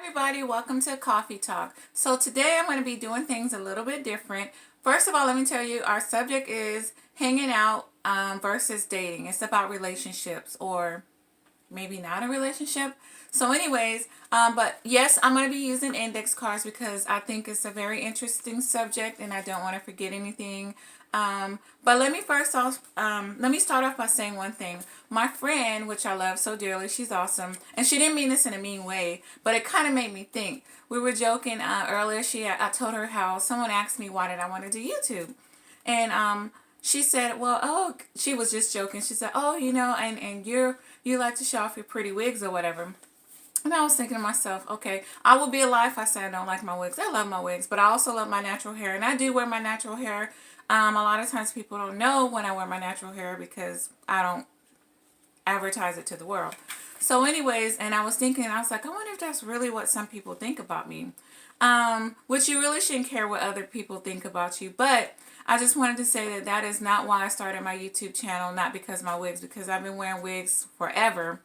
everybody, welcome to Coffee Talk. So today I'm going to be doing things a little bit different. First of all, let me tell you, our subject is hanging out versus dating. It's about relationships, or maybe not a relationship. So anyways, but yes, I'm going to be using index cards because I think it's a very interesting subject and I don't want to forget anything. But let me start off by saying one thing. My friend, which I love so dearly, she's awesome, and she didn't mean this in a mean way, but it kind of made me think. We were joking earlier. I told her how someone asked me why did I want to do YouTube, and she said, well, oh, she was just joking. She said, oh, and you like to show off your pretty wigs or whatever. And I was thinking to myself, okay, I would be a lie if I said I don't like my wigs. I love my wigs, but I also love my natural hair, and I do wear my natural hair. A lot of times people don't know when I wear my natural hair because I don't advertise it to the world. So anyways, and I was thinking, I was like, I wonder if that's really what some people think about me. Which you really shouldn't care what other people think about you. But I just wanted to say that that is not why I started my YouTube channel, not because of my wigs, because I've been wearing wigs forever.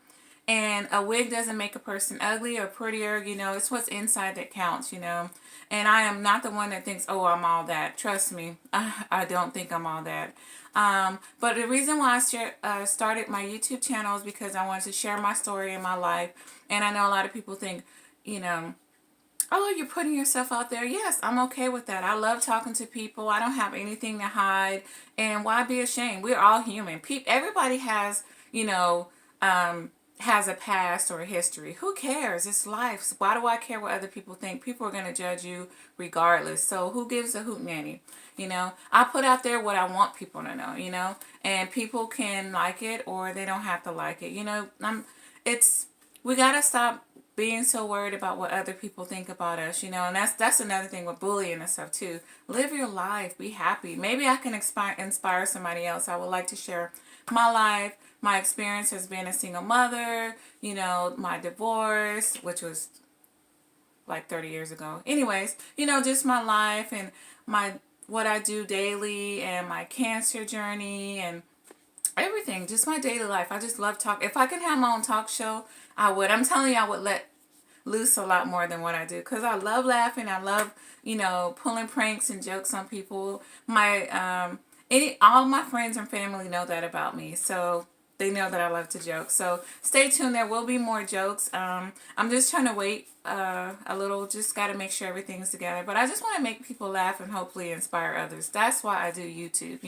And a wig doesn't make a person ugly or prettier, it's what's inside that counts. And I am not the one that thinks, oh, I'm all that. Trust me, I don't think I'm all that. But the reason why I started my YouTube channel is because I wanted to share my story in my life. And I know a lot of people think, oh, you're putting yourself out there. Yes, I'm okay with that. I love talking to people. I don't have anything to hide. And why be ashamed? We're all human. Everybody has a past or a history. Who cares? It's life. So why do I care what other people think? People are going to judge you regardless. So who gives a hoot nanny? I put out there what I want people to know, and people can like it or they don't have to like it. We got to stop being so worried about what other people think about us, and that's another thing with bullying and stuff too. Live your life. Be happy. Maybe I can inspire somebody else. I would like to share my life, my experience as being a single mother, my divorce, which was like 30 years ago. Anyways, just my life and what I do daily and my cancer journey and everything, just my daily life. I just love talk. If I could have my own talk show, I would. I'm telling you, I would let loose a lot more than what I do because I love laughing. I love, pulling pranks and jokes on people. All my friends and family know that about me, so they know that I love to joke. So stay tuned. There will be more jokes. I'm just trying to wait a little. Just got to make sure everything's together. But I just want to make people laugh and hopefully inspire others. That's why I do YouTube,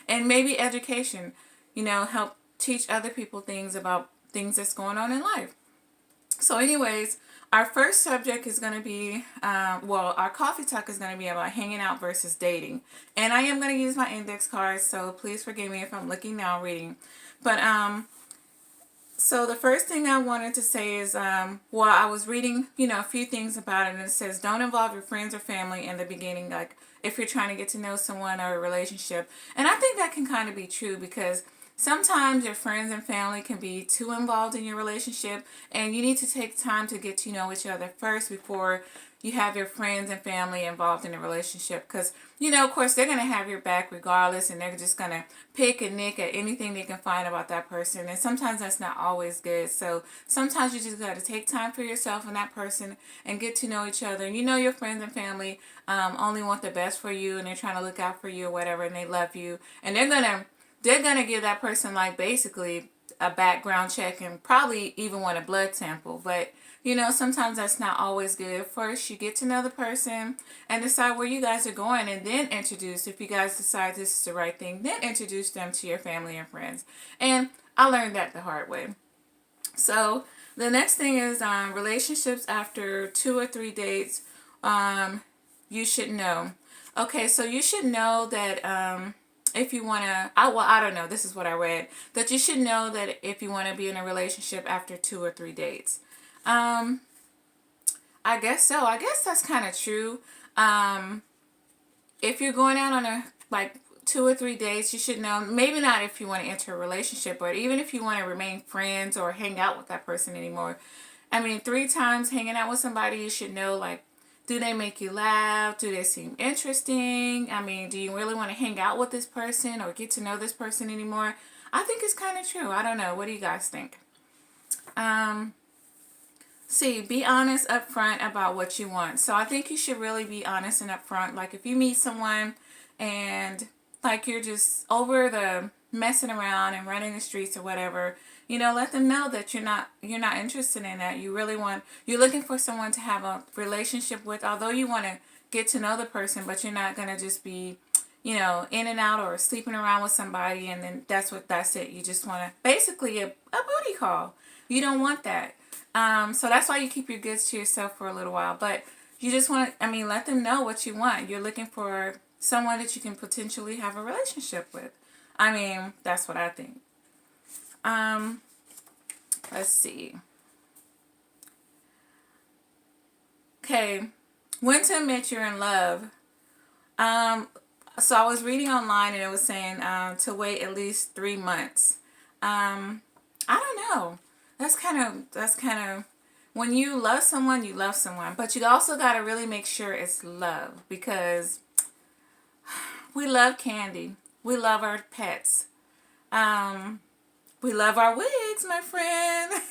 and maybe education, help teach other people things about things that's going on in life. So anyways, our first subject is going to be, our coffee talk is going to be about hanging out versus dating. And I am going to use my index cards, so please forgive me if I'm looking now reading. But, so the first thing I wanted to say is, I was reading, a few things about it, and it says, don't involve your friends or family in the beginning, like, if you're trying to get to know someone or a relationship. And I think that can kind of be true because sometimes your friends and family can be too involved in your relationship, and you need to take time to get to know each other first before you have your friends and family involved in a relationship. Because, of course, they're going to have your back regardless, and they're just going to pick and nick at anything they can find about that person. And sometimes that's not always good. So sometimes you just got to take time for yourself and that person and get to know each other. And your friends and family only want the best for you, and they're trying to look out for you or whatever, and they love you. And they're going to give that person like basically a background check and probably even want a blood sample. But, sometimes that's not always good. First, you get to know the person and decide where you guys are going, and then introduce, if you guys decide this is the right thing, then introduce them to your family and friends. And I learned that the hard way. So the next thing is relationships after 2 or 3 dates. You should know. Okay, so you should know that if you want to, I don't know, this is what I read, that you should know that if you want to be in a relationship after 2 or 3 dates. I guess so. I guess that's kind of true. If you're going out on 2 or 3 dates, you should know, maybe not if you want to enter a relationship, but even if you want to remain friends or hang out with that person anymore. I mean, 3 times hanging out with somebody, you should know, like, do they make you laugh? Do they seem interesting? I mean, do you really want to hang out with this person or get to know this person anymore? I think it's kind of true. I don't know. What do you guys think? See, be honest up front about what you want. So I think you should really be honest and upfront. Like if you meet someone and like you're just over the messing around and running the streets or whatever, let them know that you're not interested in that. You're looking for someone to have a relationship with, although you want to get to know the person, but you're not going to just be, in and out or sleeping around with somebody and then that's it. You just want to basically a booty call. You don't want that. So that's why you keep your goods to yourself for a little while. But you just want to, let them know what you want. You're looking for someone that you can potentially have a relationship with. That's what I think. Let's see. Okay. When to admit you're in love. So I was reading online and it was saying to wait at least 3 months. I don't know. That's kind of when you love someone, you love someone, but you also got to really make sure it's love because we love candy. We love our pets. We love our wigs, my friend.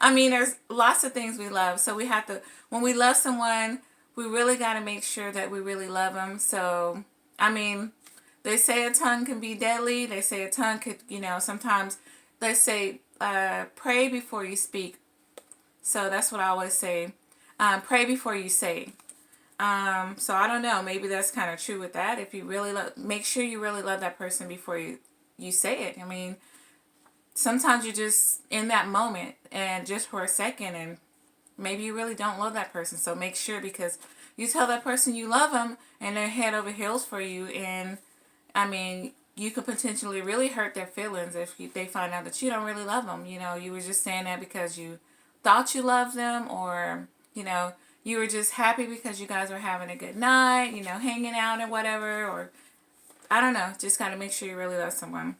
There's lots of things we love. So we have to, when we love someone, we really got to make sure that we really love them. So, they say a tongue can be deadly. They say a tongue could, sometimes they say, pray before you speak. So that's what I always say. Pray before you say. So I don't know. Maybe that's kind of true with that. If you really make sure you really love that person before you say it. Sometimes you're just in that moment and just for a second and maybe you really don't love that person. So make sure because you tell that person you love them and they're head over heels for you. And you could potentially really hurt their feelings if they find out that you don't really love them. You were just saying that because you thought you loved them or, you were just happy because you guys were having a good night, hanging out and whatever. Or, I don't know, just got to make sure you really love someone.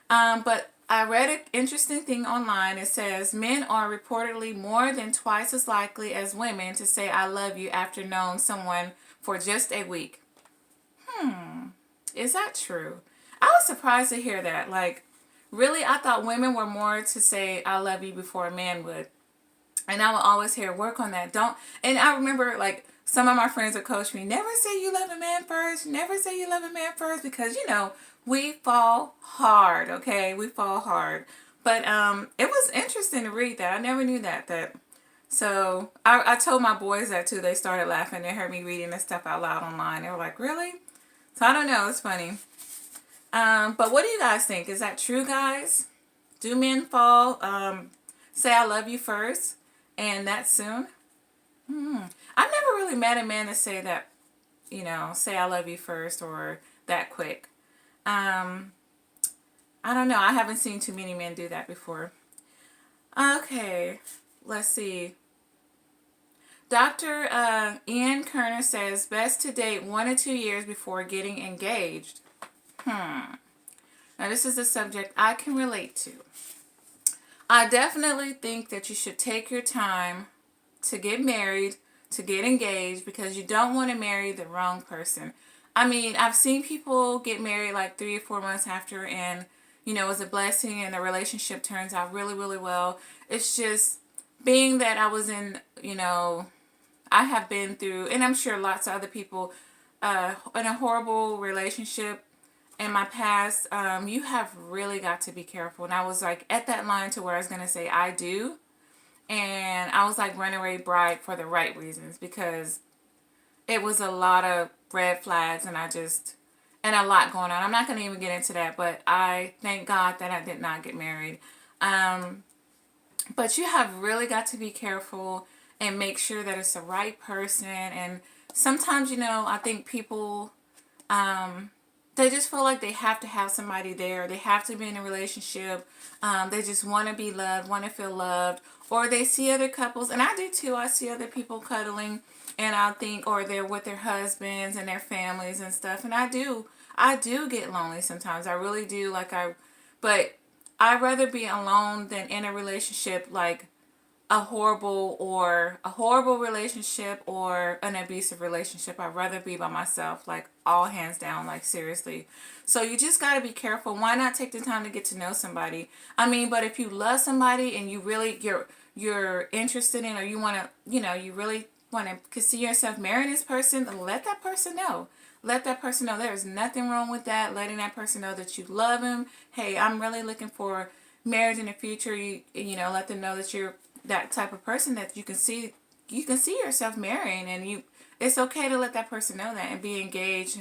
But I read an interesting thing online. It says men are reportedly more than twice as likely as women to say I love you after knowing someone for just a week. Is that true? I was surprised to hear that. Like, really, I thought women were more to say I love you before a man would. And I would always hear, work on that. And I remember, like, some of my friends would coach me, never say you love a man first. Never say you love a man first. Because, we fall hard, okay? We fall hard. But it was interesting to read that. I never knew that. So I told my boys that, too. They started laughing. They heard me reading this stuff out loud online. They were like, really? So I don't know. It's funny. But what do you guys think? Is that true, guys? Do men fall, say I love you first and that soon? I've never really met a man to say that, say I love you first or that quick. I don't know. I haven't seen too many men do that before. Okay, let's see. Dr. Ian Kerner says best to date 1 to 2 years before getting engaged. Now this is a subject I can relate to. I definitely think that you should take your time to get married, to get engaged, because you don't want to marry the wrong person. I've seen people get married like 3 or 4 months after and, it was a blessing and the relationship turns out really, really well. It's just being that I was in, I have been through, and I'm sure lots of other people, in a horrible relationship in my past, you have really got to be careful. And I was like at that line to where I was going to say I do. And I was like runaway bride for the right reasons because it was a lot of red flags and and a lot going on. I'm not going to even get into that, but I thank God that I did not get married. But you have really got to be careful and make sure that it's the right person. And sometimes, I think people, they just feel like they have to have somebody there. They have to be in a relationship. They just want to be loved, want to feel loved. Or they see other couples, and I do too. I see other people cuddling, and I think, or they're with their husbands and their families and stuff. And I do get lonely sometimes. I really do. But I'd rather be alone than in a relationship like a horrible relationship or an abusive relationship. I'd rather be by myself, like all hands down, like seriously. So you just got to be careful. Why not take the time to get to know somebody? But if you love somebody and you really, you're interested in, or you want to, you really want to see yourself marrying this person, let that person know. Let that person know there's nothing wrong with that. Letting that person know that you love him. Hey, I'm really looking for marriage in the future. Let them know that you're that type of person that you can see yourself marrying, and it's okay to let that person know that and be engaged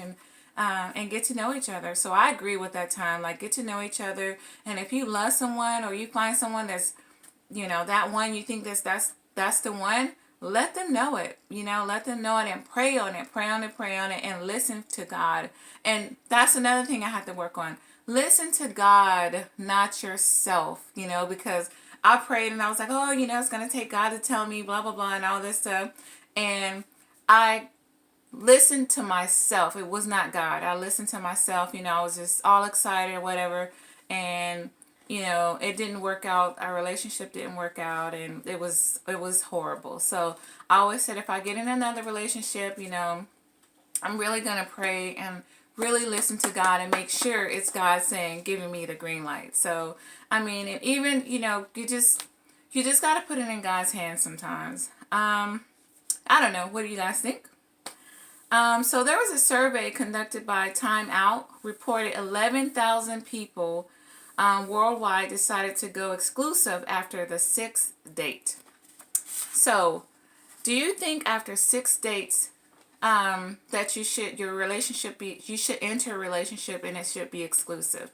and get to know each other. So I agree with that time. Like, get to know each other, and if you love someone or you find someone that's, that one you think that's the one, let them know it. Let them know it and pray on it, and listen to God. And that's another thing I have to work on. Listen to God, not yourself, because I prayed and I was like, oh, it's going to take God to tell me blah, blah, blah, and all this stuff. And I listened to myself. It was not God. I listened to myself. I was just all excited or whatever. And it didn't work out. Our relationship didn't work out, and it was horrible. So I always said, if I get in another relationship, I'm really gonna pray and really listen to God and make sure it's God giving me the green light. So I mean, and even you just gotta put it in God's hands sometimes. I don't know. What do you guys think? So there was a survey conducted by Time Out, reported 11,000 people worldwide decided to go exclusive after the 6th date. So, do you think after 6 dates that you should enter a relationship and it should be exclusive?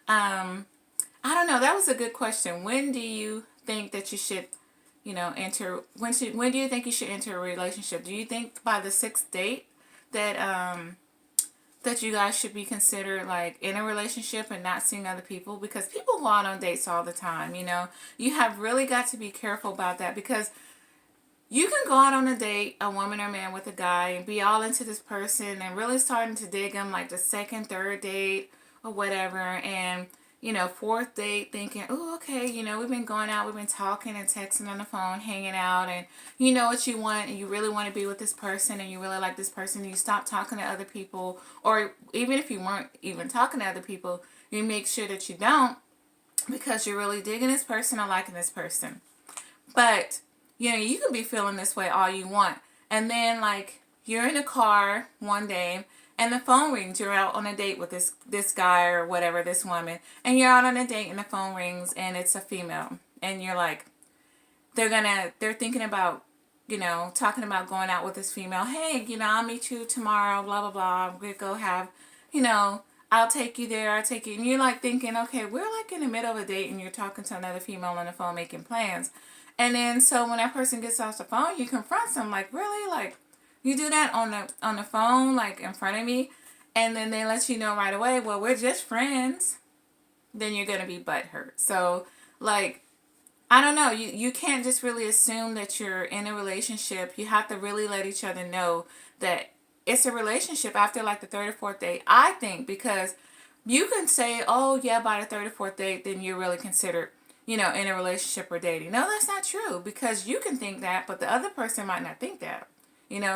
I don't know. That was a good question. When do you think that you should, enter? When do you think you should enter a relationship? Do you think by the 6th date that you guys should be considered like in a relationship and not seeing other people? Because people go out on dates all the time. You have really got to be careful about that, because you can go out on a date, a woman or man, with a guy and be all into this person and really starting to dig him like the 2nd, 3rd date or whatever, and 4th date thinking, oh, okay, we've been going out, we've been talking and texting on the phone, hanging out, and you know what you want, and you really want to be with this person, and you really like this person, and you stop talking to other people, or even if you weren't even talking to other people, you make sure that you don't, because you're really digging this person or liking this person. But, you can be feeling this way all you want, and then, like, you're in a car one day, and the phone rings. You're out on a date with this guy or whatever, this woman. And you're out on a date and the phone rings and it's a female. And you're like, they're thinking about, talking about going out with this female. Hey, I'll meet you tomorrow, blah, blah, blah. We'll go have, I'll take you there, I'll take you. And you're like thinking, okay, we're like in the middle of a date and you're talking to another female on the phone making plans. And then so when that person gets off the phone, you confront them like, really? Like, you do that on the phone, like in front of me, and then they let you know right away, well, we're just friends, then you're going to be butthurt. So, like, I don't know. You can't just really assume that you're in a relationship. You have to really let each other know that it's a relationship after like the 3rd or 4th date, I think, because you can say, oh, yeah, by the 3rd or 4th date, then you're really considered, in a relationship or dating. No, that's not true, because you can think that, but the other person might not think that.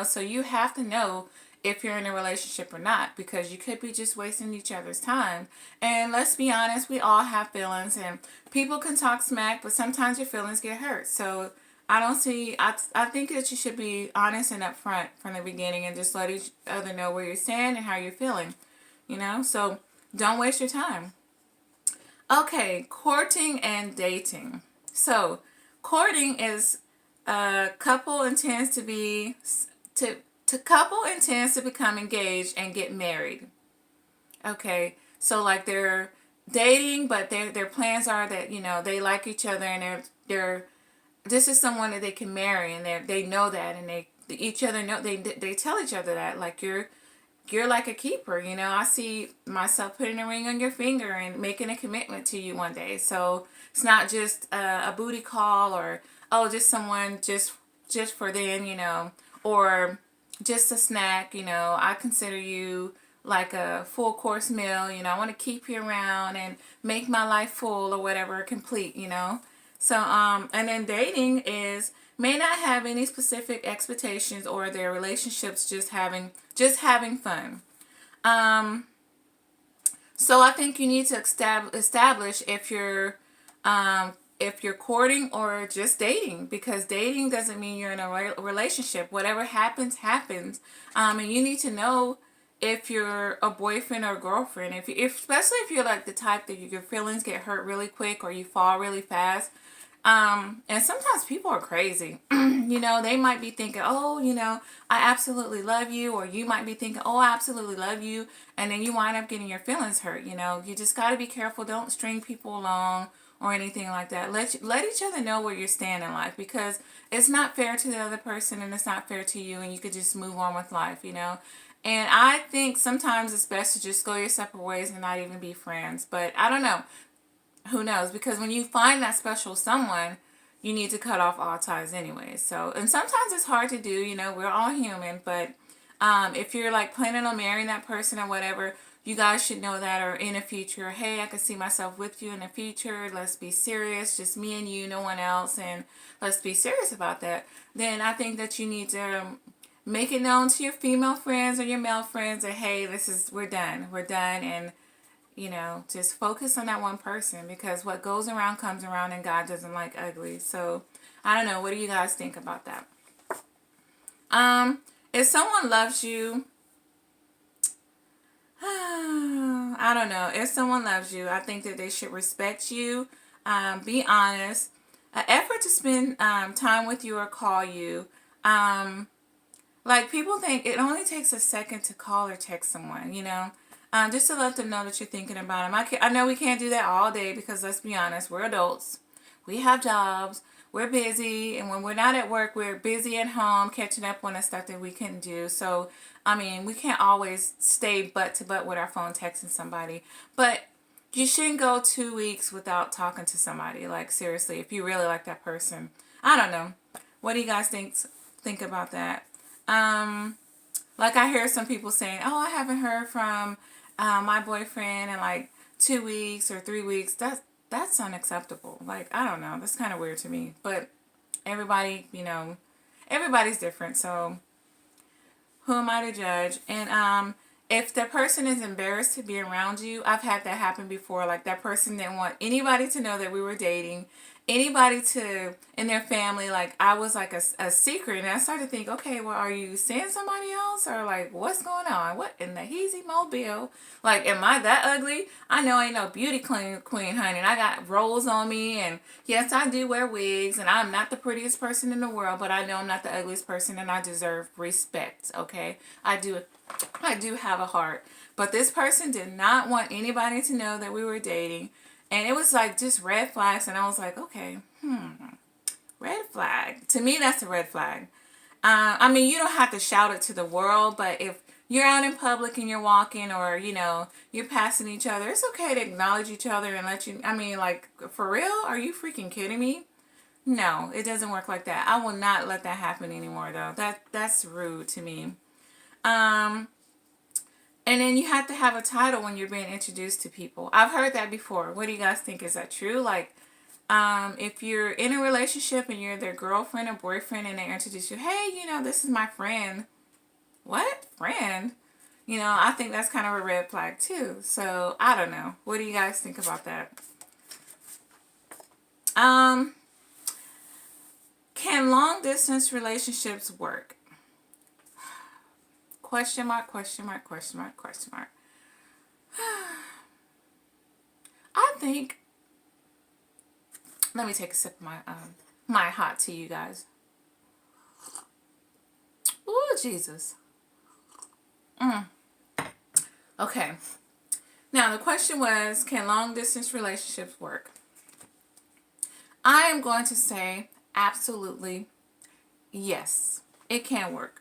So you have to know if you're in a relationship or not, because you could be just wasting each other's time. And let's be honest, we all have feelings, and people can talk smack, but sometimes your feelings get hurt. So I think that you should be honest and upfront from the beginning and just let each other know where you stand and how you're feeling, so don't waste your time. Okay, courting and dating. So courting is couple intends to become engaged and get married. Okay, so like they're dating, but their plans are that they like each other, and they're this is someone that they can marry, and they know that, and they each other know, they tell each other that, like, you're like a keeper. I see myself putting a ring on your finger and making a commitment to you one day. So it's not just a booty call, or just someone just for then, or just a snack. I consider you like a full course meal. I want to keep you around and make my life full or whatever, complete. So and then dating may not have any specific expectations, or their relationships just having fun. So I think you need to establish if you're if you're courting or just dating, because dating doesn't mean you're in a relationship. Whatever happens, happens. And you need to know if you're a boyfriend or girlfriend. Especially if you're like the type that your feelings get hurt really quick or you fall really fast. And sometimes people are crazy. They might be thinking, oh, I absolutely love you. Or you might be thinking, oh, I absolutely love you. And then you wind up getting your feelings hurt. You just got to be careful. Don't string people along or anything like that. Let each other know where you stand in life, because it's not fair to the other person and it's not fair to you, and you could just move on with life. And I think sometimes it's best to just go your separate ways and not even be friends. But I don't know. Who knows? Because when you find that special someone, you need to cut off all ties anyway. So, and sometimes it's hard to do, we're all human, but if you're like planning on marrying that person or whatever, you guys should know that, or in the future, hey, I can see myself with you in the future. Let's be serious, just me and you, no one else, and let's be serious about that. Then I think that you need to make it known to your female friends or your male friends that, hey, we're done, and just focus on that one person, because what goes around comes around, and God doesn't like ugly. So I don't know. What do you guys think about that? If someone loves you, I don't know. If someone loves you, I think that they should respect you. Be honest. An effort to spend time with you or call you. Like, people think it only takes a second to call or text someone, just to let them know that you're thinking about them. I know we can't do that all day, because let's be honest, we're adults. We have jobs. We're busy. And when we're not at work, we're busy at home catching up on the stuff that we couldn't do. So, we can't always stay butt to butt with our phone texting somebody. But you shouldn't go 2 weeks without talking to somebody. Like, seriously, if you really like that person. I don't know. What do you guys think about that? Like, I hear some people saying, oh, I haven't heard from my boyfriend in like 2 weeks or 3 weeks. That's unacceptable. Like, I don't know. That's kind of weird to me. But everybody, everybody's different. So who am I to judge? And if the person is embarrassed to be around you, I've had that happen before. Like, that person didn't want anybody to know that we were dating, anybody in their family. Like, I was like a secret. And I started to think, okay, well, are you seeing somebody else? Or like, what's going on? What in the heezy mobile? Like, am I that ugly? I know I ain't no beauty queen, honey. And I got rolls on me. And yes, I do wear wigs. And I'm not the prettiest person in the world. But I know I'm not the ugliest person. And I deserve respect, okay? I do have a heart. But this person did not want anybody to know that we were dating. And it was like just red flags. And I was like, okay, red flag. To me, that's a red flag. You don't have to shout it to the world. But if you're out in public and you're walking, or, you're passing each other, it's okay to acknowledge each other and let you, like, for real? Are you freaking kidding me? No, it doesn't work like that. I will not let that happen anymore, though. That's rude to me. And then you have to have a title when you're being introduced to people. I've heard that before. What do you guys think? Is that true? Like, if you're in a relationship and you're their girlfriend or boyfriend and they introduce you, hey, this is my friend. What? Friend? I think that's kind of a red flag too. So, I don't know. What do you guys think about that? Can long distance relationships work? Question mark, question mark, question mark, question mark. I think, let me take a sip of my hot tea, you guys. Ooh, Jesus. Okay. Now, the question was, can long distance relationships work? I am going to say absolutely yes, it can work.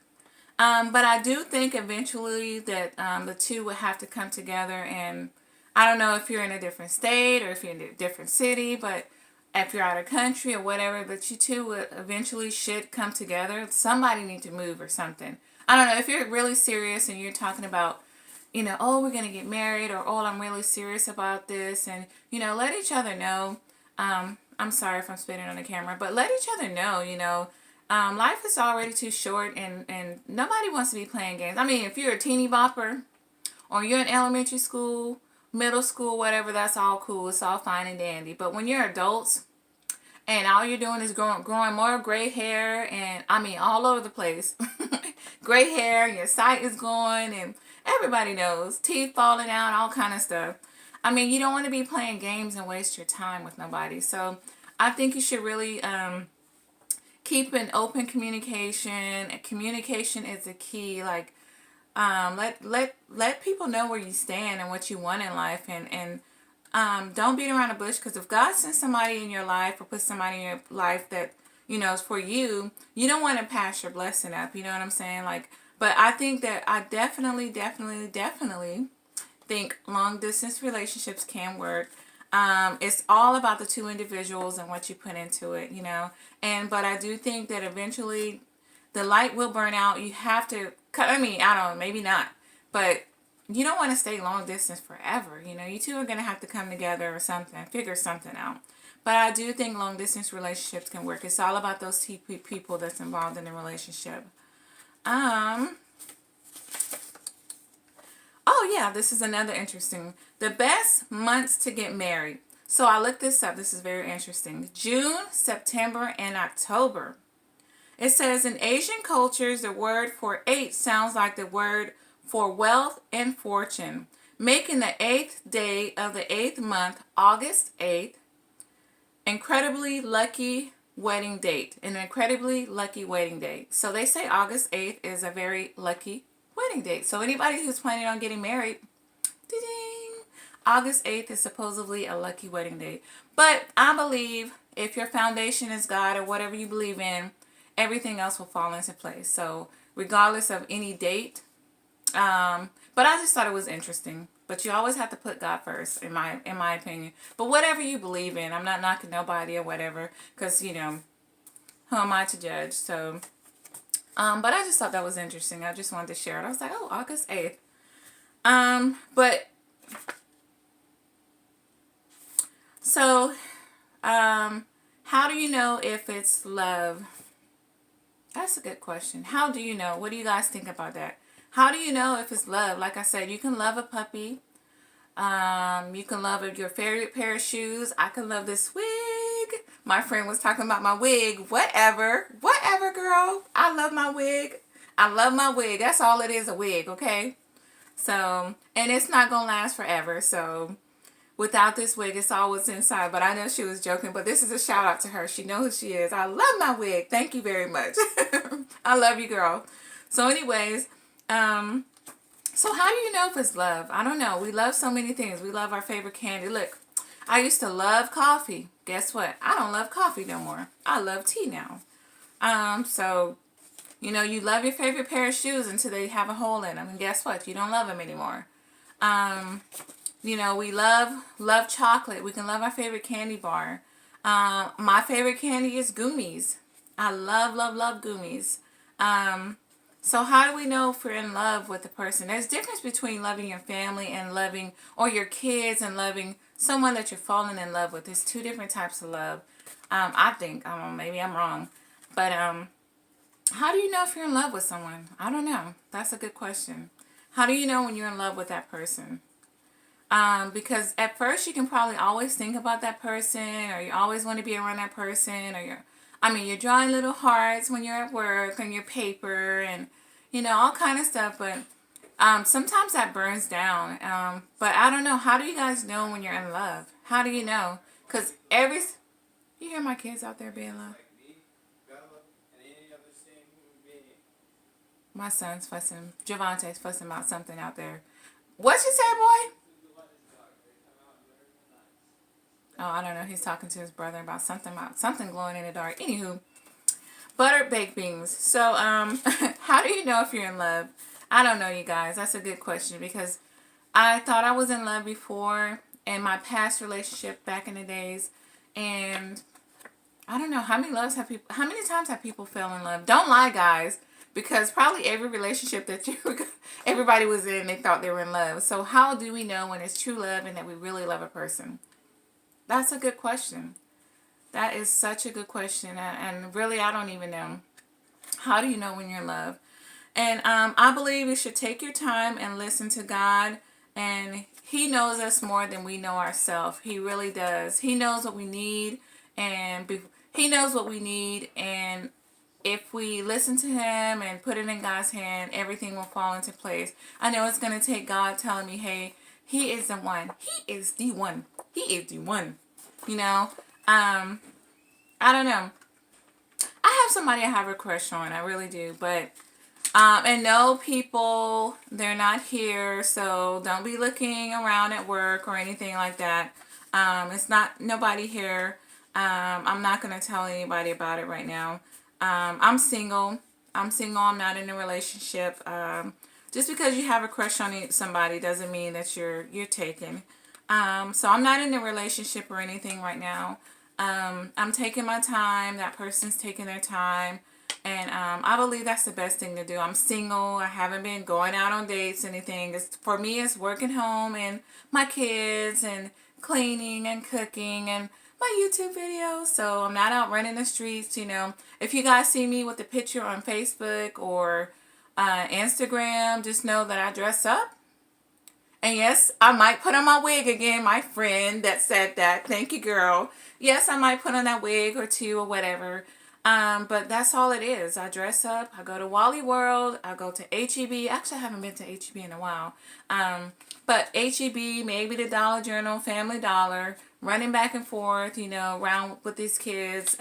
But I do think eventually that the two would have to come together, and I don't know if you're in a different state or if you're in a different city, but if you're out of country or whatever, but you two would eventually should come together. Somebody need to move or something. I don't know, if you're really serious and you're talking about, oh, we're going to get married, or, oh, I'm really serious about this, and, let each other know. I'm sorry if I'm spitting on the camera, but let each other know, life is already too short, and nobody wants to be playing games. If you're a teeny bopper, or you're in elementary school, middle school, whatever, that's all cool. It's all fine and dandy. But when you're adults, and all you're doing is growing more gray hair, and I mean all over the place. Gray hair, and your sight is going, and everybody knows, teeth falling out, all kind of stuff. I mean, you don't want to be playing games and waste your time with nobody. So I think you should really keep an open communication. Communication is the key. Like, let people know where you stand and what you want in life, and don't beat around the bush, because if God sends somebody in your life or puts somebody in your life that, you know, is for you, you don't want to pass your blessing up. You know what I'm saying? Like, but I think that I definitely think long distance relationships can work. It's all about the two individuals and what you put into it, you know. But I do think that eventually the light will burn out. You have to, I mean, I don't know, maybe not, but you don't want to stay long distance forever. You know, you two are going to have to come together or something, figure something out. But I do think long distance relationships can work. It's all about those two people that's involved in the relationship. Oh yeah, this is another interesting. The best months to get married. So I looked this up. This is very interesting. June, September, and October. It says in Asian cultures, the word for 8 sounds like the word for wealth and fortune, making the 8th day of the 8th month, August 8th, incredibly lucky wedding date. An incredibly lucky wedding date. So they say August 8th is a very lucky wedding date. So anybody who's planning on getting married, ding, August 8th is supposedly a lucky wedding date. But I believe if your foundation is God or whatever you believe in, everything else will fall into place. So regardless of any date, but I just thought it was interesting. But you always have to put God first, in my opinion. But whatever you believe in, I'm not knocking nobody or whatever, because, you know, who am I to judge? So, but I just thought that was interesting. I just wanted to share it. I was like, oh, August 8th. But so, how do you know if it's love? That's a good question. How do you know? What do you guys think about that? How do you know if it's love? Like I said, you can love a puppy. You can love your favorite pair of shoes. I can love this wig. My friend was talking about my wig. Whatever, girl. I love my wig. I love my wig. That's all it is, a wig, okay? So, and it's not going to last forever. So, without this wig, it's all what's inside. But I know she was joking. But this is a shout out to her. She knows who she is. I love my wig. Thank you very much. I love you, girl. So, anyways, so how do you know if it's love? I don't know. We love so many things. We love our favorite candy. Look, I used to love coffee. Guess what? I don't love coffee no more. I love tea now. So, you know, you love your favorite pair of shoes until they have a hole in them. And guess what? You don't love them anymore. You know, we love chocolate. We can love our favorite candy bar. My favorite candy is gummies. I love gummies. So how do we know if we're in love with the person? There's a difference between loving your family and loving, or your kids and loving someone that you're falling in love with. There's two different types of love. I think, maybe I'm wrong. But how do you know if you're in love with someone? I don't know. That's a good question. How do you know when you're in love with that person? Because at first you can probably always think about that person, or you always want to be around that person, or you're drawing little hearts when you're at work on your paper, and, you know, all kind of stuff. But sometimes that burns down. But I don't know. How do you guys know when you're in love? How do you know? Because you hear my kids out there being loud? My son's fussing. Javante's fussing about something out there. What you say, boy? Oh, I don't know. He's talking to his brother about something glowing in the dark. Anywho, buttered baked beans. So, how do you know if you're in love? I don't know, you guys. That's a good question, because I thought I was in love before in my past relationship back in the days, and I don't know how many times have people fell in love? Don't lie, guys, because probably every relationship that everybody was in, they thought they were in love. So how do we know when it's true love and that we really love a person? That's a good question. That is such a good question. And really, I don't even know. How do you know when you're in love? And I believe you should take your time and listen to God. And He knows us more than we know ourselves. He really does. He knows what we need. And He knows what we need, and if we listen to him and put it in God's hand, everything will fall into place. I know it's going to take God telling me, hey, he is the one. He is the one. He is the one. You know, I don't know. I have somebody I have a crush on. I really do. But, and no, people, they're not here. So don't be looking around at work or anything like that. It's not nobody here. I'm not going to tell anybody about it right now. I'm single. I'm single. I'm not in a relationship. Just because you have a crush on somebody doesn't mean that you're taken. So I'm not in a relationship or anything right now. I'm taking my time. That person's taking their time. And I believe that's the best thing to do. I'm single. I haven't been going out on dates, anything. For me, it's working home and my kids and cleaning and cooking and my YouTube videos. So I'm not out running the streets, you know. If you guys see me with a picture on Facebook or Instagram, just know that I dress up. And yes, I might put on my wig again. My friend that said that. Thank you, girl. Yes, I might put on that wig or two or whatever. But that's all it is. I dress up. I go to Wally World. I go to HEB. Actually, I haven't been to HEB in a while. But HEB, maybe the Dollar General, Family Dollar, running back and forth, you know, around with these kids.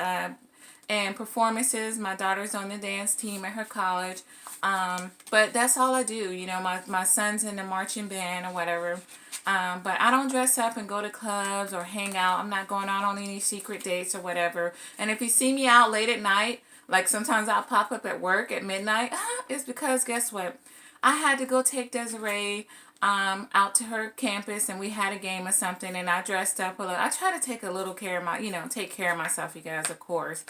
And performances. My daughter's on the dance team at her college. But that's all I do. You know, my son's in the marching band or whatever. But I don't dress up and go to clubs or hang out. I'm not going out on any secret dates or whatever. And if you see me out late at night, like sometimes I'll pop up at work at midnight, it's because guess what? I had to go take Desiree out to her campus, and we had a game or something, and I dressed up a little. I try to take a little care of my, you know, take care of myself, you guys, of course.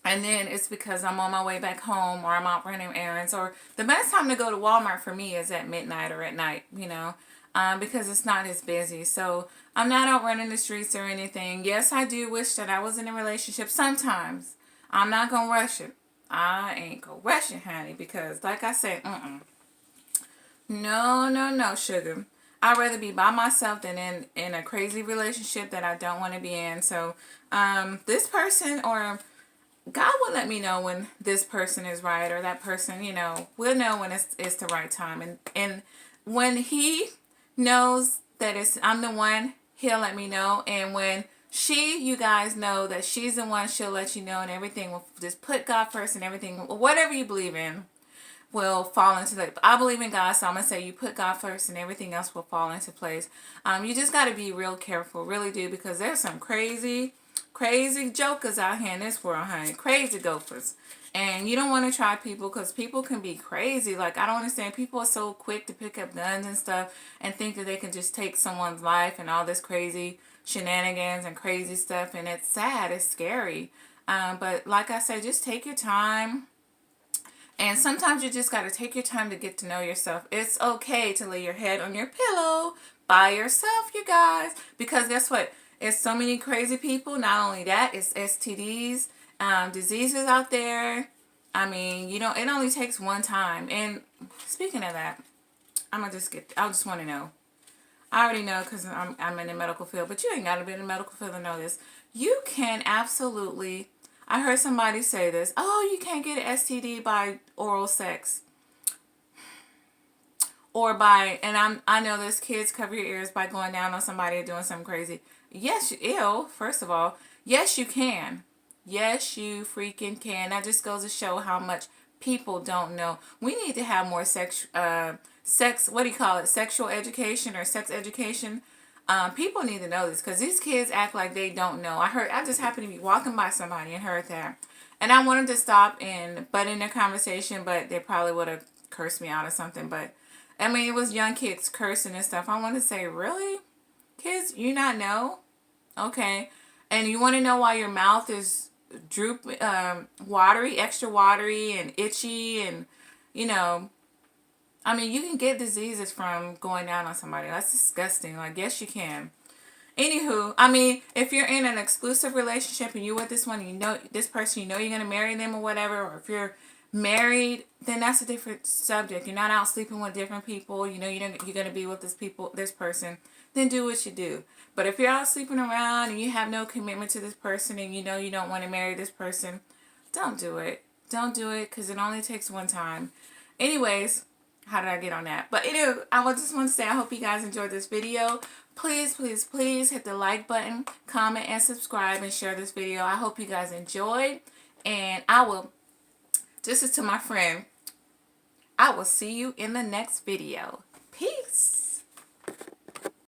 And then it's because I'm on my way back home or I'm out running errands, or the best time to go to Walmart for me is at midnight or at night, you know, because it's not as busy. So I'm not out running the streets or anything. Yes, I do wish that I was in a relationship sometimes. I'm not going to rush it. I ain't going to rush it, honey, because like I said, no, sugar. I'd rather be by myself than in a crazy relationship that I don't want to be in. So this person, or God will let me know when this person is right, or that person, you know, will know when it's the right time. And when he knows that I'm the one, he'll let me know. And when you guys know that she's the one, she'll let you know, and everything will just put God first, and everything, whatever you believe in, will fall into place. I believe in God, so I'm going to say you put God first and everything else will fall into place. You just got to be real careful, really do, because there's some crazy jokers out here in this world, honey. Crazy gophers. And you don't want to try people, because people can be crazy. Like, I don't understand. People are so quick to pick up guns and stuff and think that they can just take someone's life and all this crazy shenanigans and crazy stuff. And it's sad. It's scary. But like I said, just take your time. And sometimes you just got to take your time to get to know yourself. It's okay to lay your head on your pillow by yourself, you guys. Because guess what? It's so many crazy people. Not only that, it's STDs, diseases out there. I mean, you know, it only takes one time. And speaking of that, I just want to know. I already know because I'm in the medical field. But you ain't got to be in the medical field to know this. You can absolutely... I heard somebody say this. Oh, you can't get an STD by oral sex. Or by, and I know this, kids, cover your ears, by going down on somebody or doing something crazy. Yes, first of all. Yes, you can. Yes, you freaking can. That just goes to show how much people don't know. We need to have more what do you call it? Sexual education or sex education. People need to know this, because these kids act like they don't know. I just happened to be walking by somebody and heard that. And I wanted to stop and butt in their conversation, but they probably would have cursed me out or something. But, I mean, it was young kids cursing and stuff. I want to say, really? Kids, you not know? Okay. And you want to know why your mouth is watery, extra watery and itchy and, you know... I mean, you can get diseases from going down on somebody. That's disgusting. Like, yes, you can. Anywho, I mean, if you're in an exclusive relationship and you're with this one, and you know this person, you know you're going to marry them or whatever, or if you're Married, then that's a different subject. You're not out sleeping with different people. You know you're going to be with this person. Then do what you do. But if you're out sleeping around and you have no commitment to this person and you know you don't want to marry this person, don't do it. Don't do it because it only takes one time. Anyways, how did I get on that? But anyway, I just want to say I hope you guys enjoyed this video. Please, please, please hit the like button, comment, and subscribe, and share this video. I hope you guys enjoyed. And this is to my friend. I will see you in the next video. Peace.